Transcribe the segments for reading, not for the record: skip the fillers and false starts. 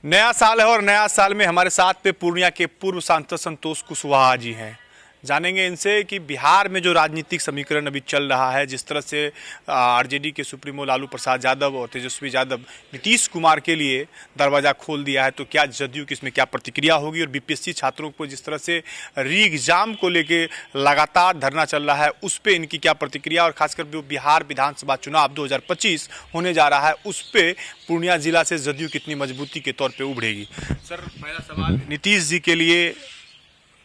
नया साल है और नया साल में हमारे साथ पे पूर्णिया के पूर्व सांसद संतोष कुशवाहा जी हैं। जानेंगे इनसे कि बिहार में जो राजनीतिक समीकरण अभी चल रहा है, जिस तरह से आरजेडी के सुप्रीमो लालू प्रसाद यादव और तेजस्वी यादव नीतीश कुमार के लिए दरवाज़ा खोल दिया है, तो क्या जदयू की इसमें क्या प्रतिक्रिया होगी। और बीपीएससी छात्रों को जिस तरह से री एग्जाम को लेके लगातार धरना चल रहा है, उस पर इनकी क्या प्रतिक्रिया, और खासकर जो बिहार विधानसभा चुनाव 2025 होने जा रहा है, उस पर पूर्णिया जिला से जदयू कितनी मजबूती के तौर पर उभरेगी। सर, पहला सवाल, नीतीश जी के लिए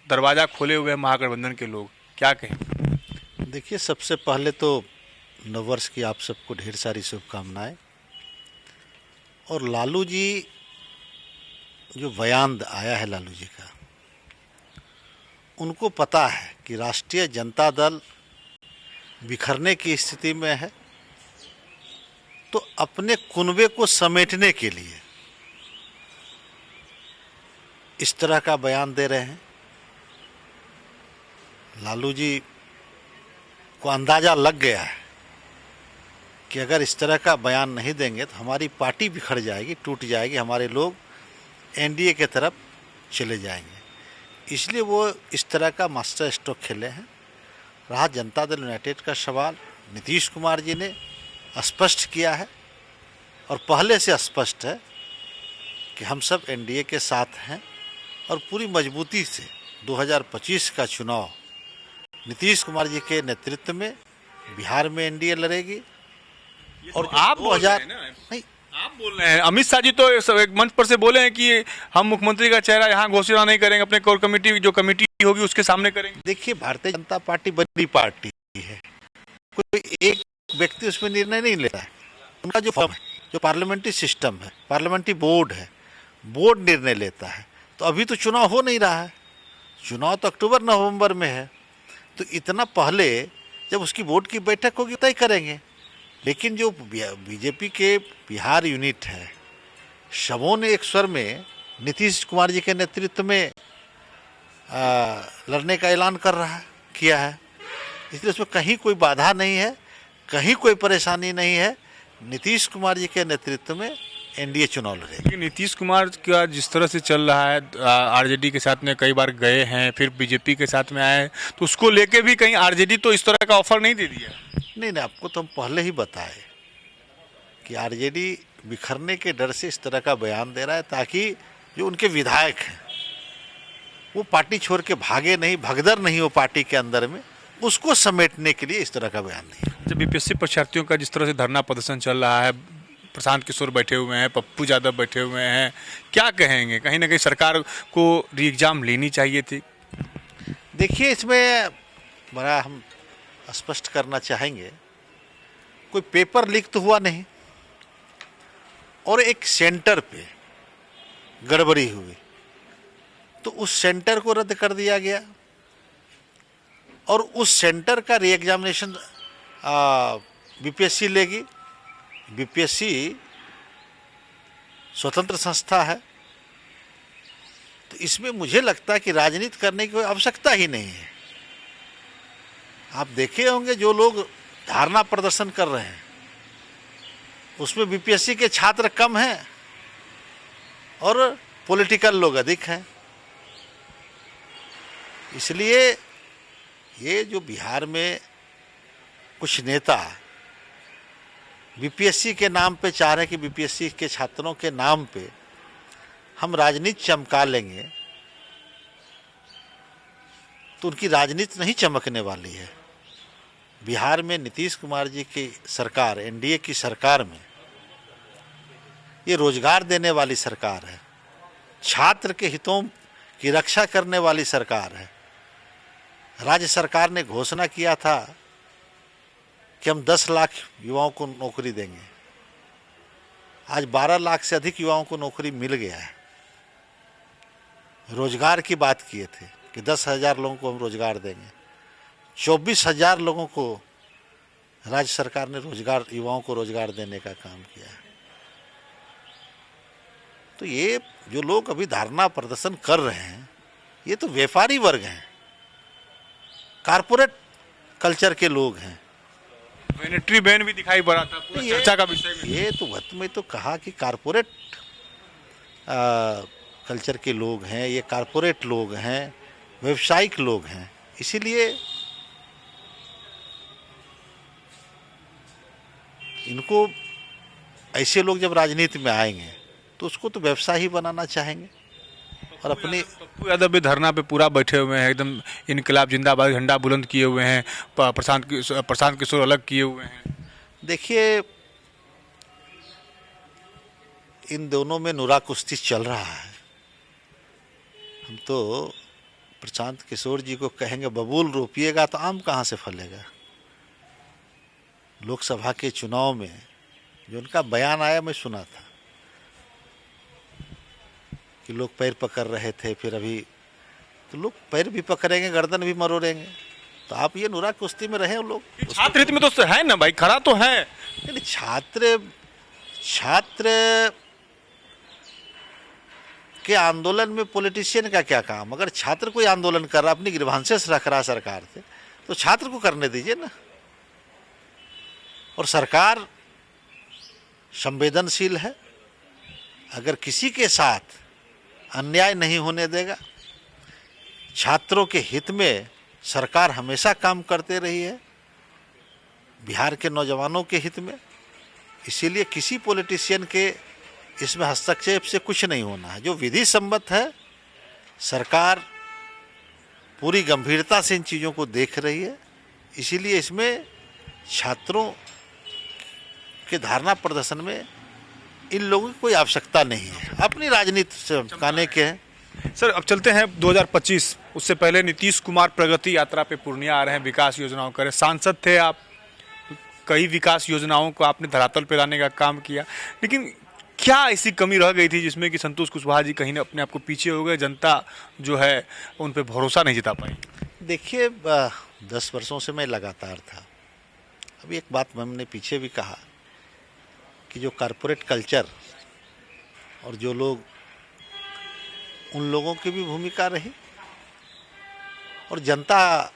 दरवाज़ा खोले हुए हैं महागठबंधन के लोग, क्या कहें। देखिए, सबसे पहले तो नववर्ष की आप सबको ढेर सारी शुभकामनाएं। और लालू जी, जो बयान आया है लालू जी का, उनको पता है कि राष्ट्रीय जनता दल बिखरने की स्थिति में है, तो अपने कुनबे को समेटने के लिए इस तरह का बयान दे रहे हैं। लालू जी को अंदाज़ा लग गया है कि अगर इस तरह का बयान नहीं देंगे तो हमारी पार्टी बिखर जाएगी, टूट जाएगी, हमारे लोग एनडीए के तरफ चले जाएंगे। इसलिए वो इस तरह का मास्टर स्ट्रोक खेले हैं। रहा जनता दल यूनाइटेड का सवाल, नीतीश कुमार जी ने स्पष्ट किया है और पहले से स्पष्ट है कि हम सब एनडीए के साथ हैं और पूरी मजबूती से 2025 का चुनाव नीतीश कुमार जी के नेतृत्व में बिहार में एनडीए लड़ेगी। और आप 2000 नहीं, आप बोल रहे हैं। अमित शाह जी तो एक मंच पर से बोले हैं कि हम मुख्यमंत्री का चेहरा यहाँ घोषणा नहीं करेंगे, अपने कोर कमेटी जो कमेटी होगी उसके सामने करेंगे। देखिए, भारतीय जनता पार्टी बड़ी पार्टी है, कोई एक व्यक्ति उसमें निर्णय नहीं लेता है। उनका जो पार्लियामेंट्री सिस्टम है, पार्लियामेंट्री बोर्ड है, बोर्ड निर्णय लेता है। तो अभी तो चुनाव हो नहीं रहा है, चुनाव तो अक्टूबर नवंबर में है, तो इतना पहले जब उसकी बोर्ड की बैठक होगी तय करेंगे। लेकिन जो बीजेपी के बिहार यूनिट है, सबों ने एक स्वर में नीतीश कुमार जी के नेतृत्व में लड़ने का ऐलान किया है। इसलिए उसमें कहीं कोई बाधा नहीं है, कहीं कोई परेशानी नहीं है। नीतीश कुमार जी के नेतृत्व में एनडीए चुनाव लड़ेगी। नीतीश कुमार का जिस तरह से चल रहा है, आरजेडी के साथ में कई बार गए हैं, फिर बीजेपी के साथ में आए, तो उसको लेके भी कहीं आरजेडी तो इस तरह का ऑफर नहीं दे दिया। नहीं, आपको तो हम पहले ही बताए कि आरजेडी बिखरने के डर से इस तरह का बयान दे रहा है, ताकि जो उनके विधायक हैं वो पार्टी छोड़ के भागे नहीं, भगदड़ नहीं हो पार्टी के अंदर में, उसको समेटने के लिए इस तरह का बयान नहीं। जब बीपीएससी परीक्षार्थियों का जिस तरह से धरना प्रदर्शन चल रहा है, प्रशांत किशोर बैठे हुए हैं, पप्पू यादव बैठे हुए हैं, क्या कहेंगे। कहीं ना कहीं सरकार को री एग्जाम लेनी चाहिए थी। देखिए, इसमें बड़ा हम स्पष्ट करना चाहेंगे, कोई पेपर लीक तो हुआ नहीं, और एक सेंटर पे गड़बड़ी हुई तो उस सेंटर को रद्द कर दिया गया, और उस सेंटर का री एग्जामिनेशन बीपीएससी लेगी। बीपीएससी स्वतंत्र संस्था है, तो इसमें मुझे लगता है कि राजनीति करने की कोई आवश्यकता ही नहीं है। आप देखे होंगे जो लोग धरना प्रदर्शन कर रहे हैं उसमें बीपीएससी के छात्र कम हैं और पॉलिटिकल लोग अधिक हैं। इसलिए ये जो बिहार में कुछ नेता बीपीएससी के नाम पे चाह रहे हैं कि बीपीएससी के छात्रों के नाम पे हम राजनीति चमका लेंगे, तो उनकी राजनीति नहीं चमकने वाली है। बिहार में नीतीश कुमार जी की सरकार, एनडीए की सरकार में, ये रोजगार देने वाली सरकार है, छात्र के हितों की रक्षा करने वाली सरकार है। राज्य सरकार ने घोषणा किया था कि हम 10 लाख युवाओं को नौकरी देंगे। आज 12 लाख से अधिक युवाओं को नौकरी मिल गया है। रोजगार की बात किए थे कि 10,000 लोगों को हम रोजगार देंगे। 24,000 लोगों को राज्य सरकार ने युवाओं को रोजगार देने का काम किया है। तो ये जो लोग अभी धरना प्रदर्शन कर रहे हैं, ये तो व्यापारी वर्ग हैं, कारपोरेट कल्चर के लोग हैं। मॉनेटरी बैन भी दिखाई पड़ा था, पूरा चर्चा का विषय में। ये तो वक्त में तो कहा कि कारपोरेट कल्चर के लोग हैं, ये कारपोरेट लोग हैं, व्यवसायिक लोग हैं। इसीलिए इनको, ऐसे लोग जब राजनीति में आएंगे तो उसको तो व्यवसाय ही बनाना चाहेंगे और अपनी। पप्पू यादव भी धरना पे पूरा बैठे हुए हैं, एकदम इनकलाब जिंदाबाद झंडा बुलंद किए हुए हैं, प्रशांत किशोर अलग किए हुए हैं। देखिए, इन दोनों में नुरा कुश्ती चल रहा है। हम तो प्रशांत किशोर जी को कहेंगे बबूल रोपिएगा तो आम कहाँ से फलेगा। लोकसभा के चुनाव में जो उनका बयान आया, मैं सुना था कि लोग पैर पकड़ रहे थे, फिर अभी तो लोग पैर भी पकड़ेंगे, गर्दन भी मरोड़ेंगे। तो आप ये नुरा कुश्ती में रहे हो लोग। छात्र हित में तो है ना भाई, खरा तो है। नहीं, छात्र के आंदोलन में पॉलिटिशियन का क्या काम। अगर छात्र कोई आंदोलन कर रहा, अपनी ग्रीवांसेस रख रहा सरकार से, तो छात्र को करने दीजिए ना। और सरकार संवेदनशील है, अगर किसी के साथ अन्याय नहीं होने देगा। छात्रों के हित में सरकार हमेशा काम करते रही है, बिहार के नौजवानों के हित में। इसीलिए किसी पॉलिटिशियन के इसमें हस्तक्षेप से कुछ नहीं होना है। जो विधि सम्मत है, सरकार पूरी गंभीरता से इन चीज़ों को देख रही है। इसीलिए इसमें छात्रों के धारणा प्रदर्शन में इन लोगों की कोई आवश्यकता नहीं है, अपनी राजनीति से चमकाने के हैं। सर अब चलते हैं 2025। उससे पहले नीतीश कुमार प्रगति यात्रा पे पूर्णिया आ रहे हैं, विकास योजनाओं कर रहे हैं। सांसद थे आप, कई विकास योजनाओं को आपने धरातल पे लाने का काम किया, लेकिन क्या ऐसी कमी रह गई थी जिसमें कि संतोष कुशवाहा जी कहीं अपने आप को पीछे हो गए, जनता जो है उन पे भरोसा नहीं जता पाई? देखिए, 10 वर्षों से मैं लगातार था। अभी एक बात हमने पीछे भी कहा कि जो कारपोरेट कल्चर और जो लोग, उन लोगों की भी भूमिका रही और जनता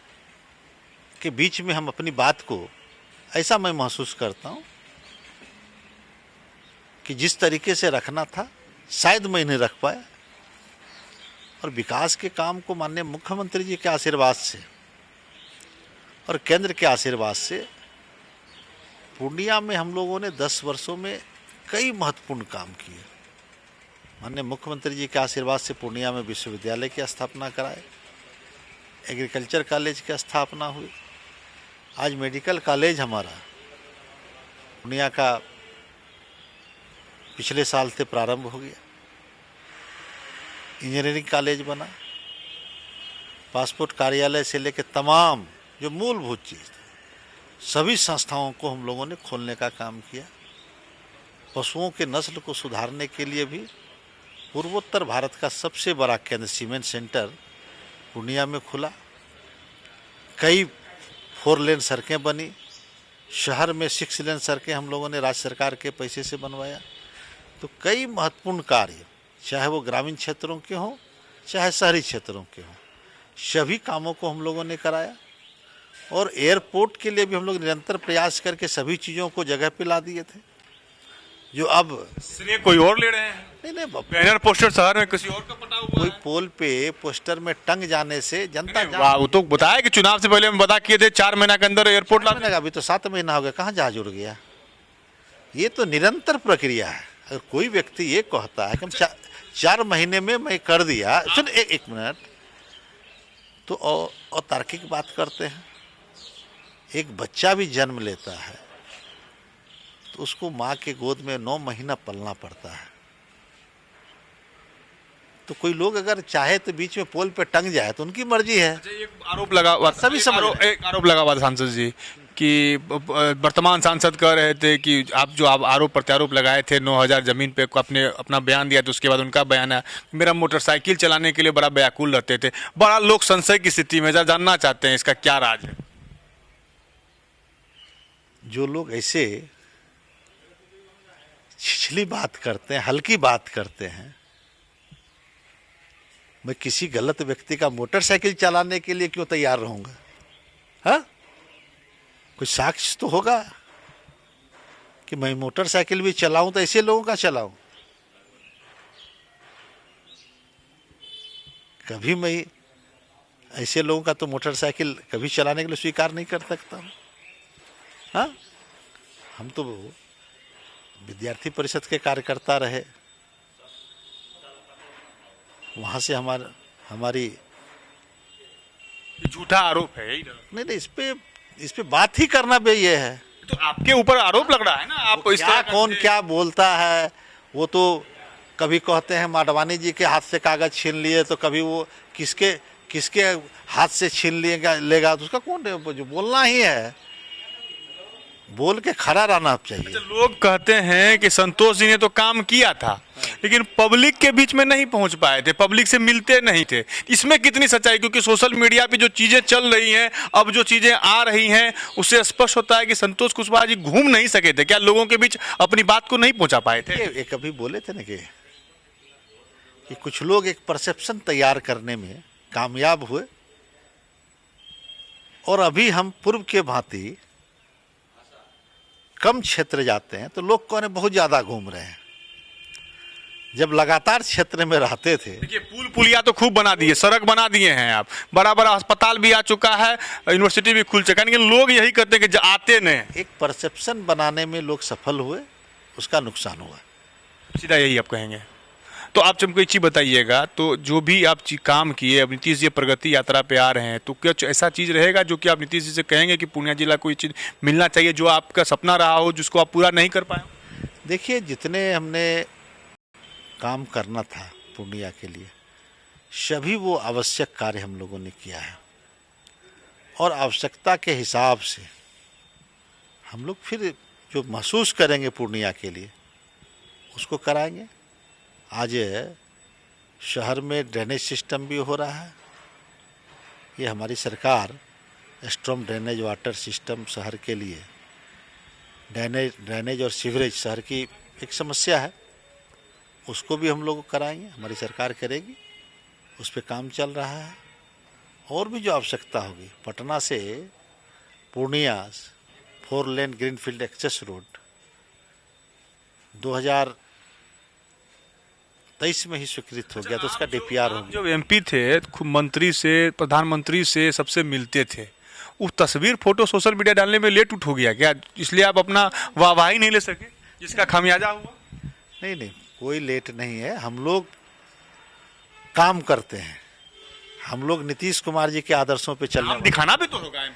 के बीच में हम अपनी बात को, ऐसा मैं महसूस करता हूँ कि जिस तरीके से रखना था शायद मैं नहीं रख पाया। और विकास के काम को माननीय मुख्यमंत्री जी के आशीर्वाद से और केंद्र के आशीर्वाद से पूर्णिया में हम लोगों ने 10 वर्षों में कई महत्वपूर्ण काम किए। माननीय मुख्यमंत्री जी के आशीर्वाद से पूर्णिया में विश्वविद्यालय की स्थापना कराए, एग्रीकल्चर कॉलेज की स्थापना हुई, आज मेडिकल कॉलेज हमारा पूर्णिया का पिछले साल से प्रारंभ हो गया, इंजीनियरिंग कॉलेज बना, पासपोर्ट कार्यालय से लेकर तमाम जो मूलभूत चीज़ सभी संस्थाओं को हम लोगों ने खोलने का काम किया। पशुओं के नस्ल को सुधारने के लिए भी पूर्वोत्तर भारत का सबसे बड़ा केंद्र सीमेंट सेंटर पूर्णिया में खुला। कई 4 लेन सड़कें बनी, शहर में 6 लेन सड़कें हम लोगों ने राज्य सरकार के पैसे से बनवाया। तो कई महत्वपूर्ण कार्य, चाहे वो ग्रामीण क्षेत्रों के हों चाहे शहरी क्षेत्रों के हों, सभी कामों को हम लोगों ने कराया। और एयरपोर्ट के लिए भी हम लोग निरंतर प्रयास करके सभी चीज़ों को जगह पे ला दिए थे, जो अब श्रेय कोई और ले रहे हैं। नहीं, बैनर पोस्टर शहर में किसी और का पटा हुआ कोई है। पोल पे पोस्टर में टंग जाने से जनता वाह, वो तो बताया कि चुनाव से पहले हम बता किए थे 4 महीना के अंदर एयरपोर्ट ला। अभी तो 7 महीना हो गया, कहाँ जहाज उड़ गया। ये तो निरंतर प्रक्रिया है। अगर कोई व्यक्ति ये कहता है कि हम 4 महीने में मैं कर दिया, सुन एक मिनट, तो अतार्किक बात करते हैं। एक बच्चा भी जन्म लेता है तो उसको माँ के गोद में 9 महीना पलना पड़ता है। तो कोई लोग अगर चाहे तो बीच में पोल पे टंग जाए तो उनकी मर्जी है। एक आरोप लगा हुआ, सभी एक आरोप लगा हुआ था सांसद जी कि वर्तमान सांसद कह रहे थे कि आप जो आरोप प्रत्यारोप लगाए थे 9000 जमीन पे अपना बयान दिया, तो उसके बाद उनका बयान है मेरा मोटरसाइकिल चलाने के लिए बड़ा व्याकुल रहते थे। बड़ा लोग संशय की स्थिति में जानना चाहते हैं इसका क्या राज है। जो लोग ऐसे छिछली बात करते हैं, हल्की बात करते हैं, मैं किसी गलत व्यक्ति का मोटरसाइकिल चलाने के लिए क्यों तैयार रहूंगा? हाँ, कुछ साक्ष्य तो होगा कि मैं मोटरसाइकिल भी चलाऊं तो ऐसे लोगों का चलाऊं। कभी मैं ऐसे लोगों का तो मोटरसाइकिल कभी चलाने के लिए स्वीकार नहीं कर सकता हूँ। हाँ, हम तो विद्यार्थी परिषद के कार्यकर्ता रहे, वहाँ से हमारी झूठा आरोप है यही ना? नहीं, इस पे बात ही करना भी ये है। तो आपके ऊपर आरोप लग रहा है ना, आप इस क्या तरह कौन क्या बोलता है, वो तो कभी कहते हैं माडवाणी जी के हाथ से कागज छीन लिए, तो कभी वो किसके हाथ से छीन लेगा, तो उसका कौन जो बोलना ही है, बोल के खड़ा रहना चाहिए। अच्छा, लोग कहते हैं कि संतोष जी ने तो काम किया था लेकिन पब्लिक के बीच में नहीं पहुंच पाए थे, पब्लिक से मिलते नहीं थे। इसमें कितनी सच्चाई, क्योंकि सोशल मीडिया पे जो चीजें चल रही हैं, अब जो चीजें आ रही हैं, उससे स्पष्ट होता है कि संतोष कुशवाहा जी घूम नहीं सके थे। क्या लोगों के बीच अपनी बात को नहीं पहुंचा पाए थे? ये कभी बोले थे ना कि कुछ लोग एक परसेप्शन तैयार करने में कामयाब हुए, और अभी हम पूर्व के भांति कम क्षेत्र जाते हैं तो लोग कहने बहुत ज्यादा घूम रहे हैं। जब लगातार क्षेत्र में रहते थे, देखिए पुल पुलिया तो खूब बना दिए, सड़क बना दिए हैं, आप बड़ा बड़ा अस्पताल भी आ चुका है, यूनिवर्सिटी भी खुल चुका है, लेकिन लोग यही कहते हैं कि आते नहीं। एक परसेप्शन बनाने में लोग सफल हुए, उसका नुकसान हुआ। सीधा यही आप कहेंगे? तो आप हमको एक चीज बताइएगा, तो जो भी आप काम किए, अब नीतीश जी प्रगति यात्रा पे आ रहे हैं, तो कुछ ऐसा चीज रहेगा जो कि आप नीतीश जी से कहेंगे कि पूर्णिया जिला को ये चीज मिलना चाहिए जो आपका सपना रहा हो, जिसको आप पूरा नहीं कर पाए? देखिए, जितने हमने काम करना था पूर्णिया के लिए, सभी वो आवश्यक कार्य हम लोगों ने किया है, और आवश्यकता के हिसाब से हम लोग फिर जो महसूस करेंगे पूर्णिया के लिए उसको कराएंगे। आज शहर में ड्रेनेज सिस्टम भी हो रहा है, ये हमारी सरकार स्ट्रॉम ड्रेनेज वाटर सिस्टम शहर के लिए, ड्रेनेज और सीवरेज शहर की एक समस्या है, उसको भी हम लोग कराएंगे, हमारी सरकार करेगी, उस पर काम चल रहा है। और भी जो आवश्यकता होगी, पटना से Purnia 4 lane greenfield access road 2023 में ही स्वीकृत हो गया, तो उसका डीपीआर हो गया। जब एमपी थे, खूब मंत्री से, प्रधानमंत्री से सबसे मिलते थे, वो तस्वीर फोटो सोशल मीडिया डालने में लेट उठ हो गया क्या? इसलिए आप अपना वाहवाही नहीं ले सके, जिसका खामियाजा हुआ? नहीं, कोई लेट नहीं है, हम लोग काम करते हैं, हम लोग नीतीश कुमार जी के आदर्शों पे चलने वाले, दिखाना भी तो होगा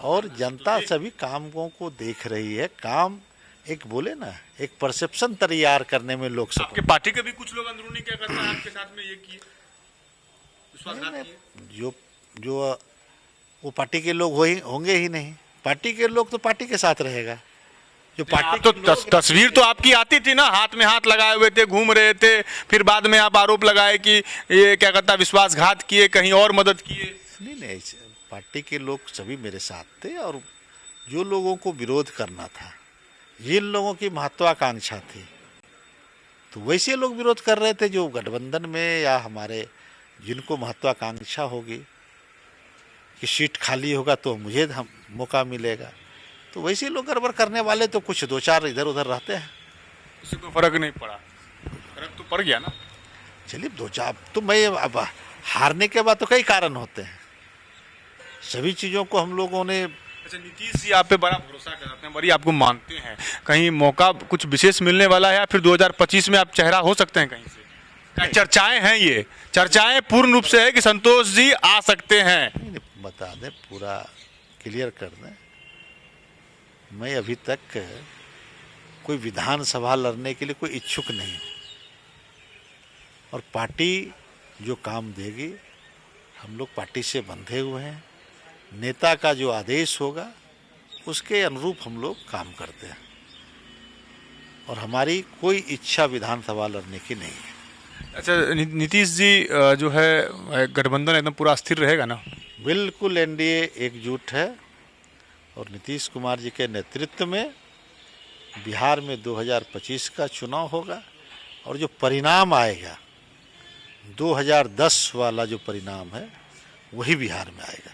और जनता सभी कामों को देख रही है। काम एक बोले ना, एक परसेप्शन तैयार करने में लोग सब। आपके पार्टी के भी कुछ लोग अंदरूनी क्या करते हैं आपके साथ में ये किए, विश्वासघात किए? जो वो पार्टी के लोग होंगे ही नहीं, पार्टी के लोग तो पार्टी के साथ रहेगा। जो पार्टी तो तस्वीर तो आपकी आती थी ना, हाथ में हाथ लगाए हुए थे, घूम रहे थे, फिर बाद में आप आरोप लगाए कि ये क्या कहता है विश्वासघात किए, कहीं और मदद किए। नहीं, पार्टी के लोग सभी मेरे साथ थे, और जो लोगों को विरोध करना था, जिन लोगों की महत्वाकांक्षा थी, तो वैसे लोग विरोध कर रहे थे। जो गठबंधन में या हमारे जिनको महत्वाकांक्षा होगी कि सीट खाली होगा तो मुझे मौका मिलेगा, तो वैसे लोग गड़बड़ करने वाले तो कुछ 2-4 इधर उधर रहते हैं। उससे कोई फर्क नहीं पड़ा? फर्क तो पड़ गया ना। चलिए 2-4 तो मैं अब हारने के बाद तो कई कारण होते हैं, सभी चीज़ों को हम लोगों ने। अच्छा, नीतीश जी आप पे बड़ा भरोसा करते हैं, बड़ी आपको मानते हैं, कहीं मौका कुछ विशेष मिलने वाला है या फिर 2025 में आप चेहरा हो सकते हैं कहीं से? चर्चाएं हैं, ये चर्चाएं पूर्ण रूप से है कि संतोष जी आ सकते हैं? नहीं, बता दें, पूरा क्लियर कर दें, मैं अभी तक कोई विधानसभा लड़ने के लिए कोई इच्छुक नहीं, और पार्टी जो काम देगी, हम लोग पार्टी से बंधे हुए हैं, नेता का जो आदेश होगा उसके अनुरूप हम लोग काम करते हैं, और हमारी कोई इच्छा विधानसभा लड़ने की नहीं है। अच्छा, नीतीश जी जो है गठबंधन एकदम पूरा स्थिर रहेगा ना? बिल्कुल, एनडीए एकजुट है, और नीतीश कुमार जी के नेतृत्व में बिहार में 2025 का चुनाव होगा, और जो परिणाम आएगा 2010 वाला जो परिणाम है वही बिहार में आएगा।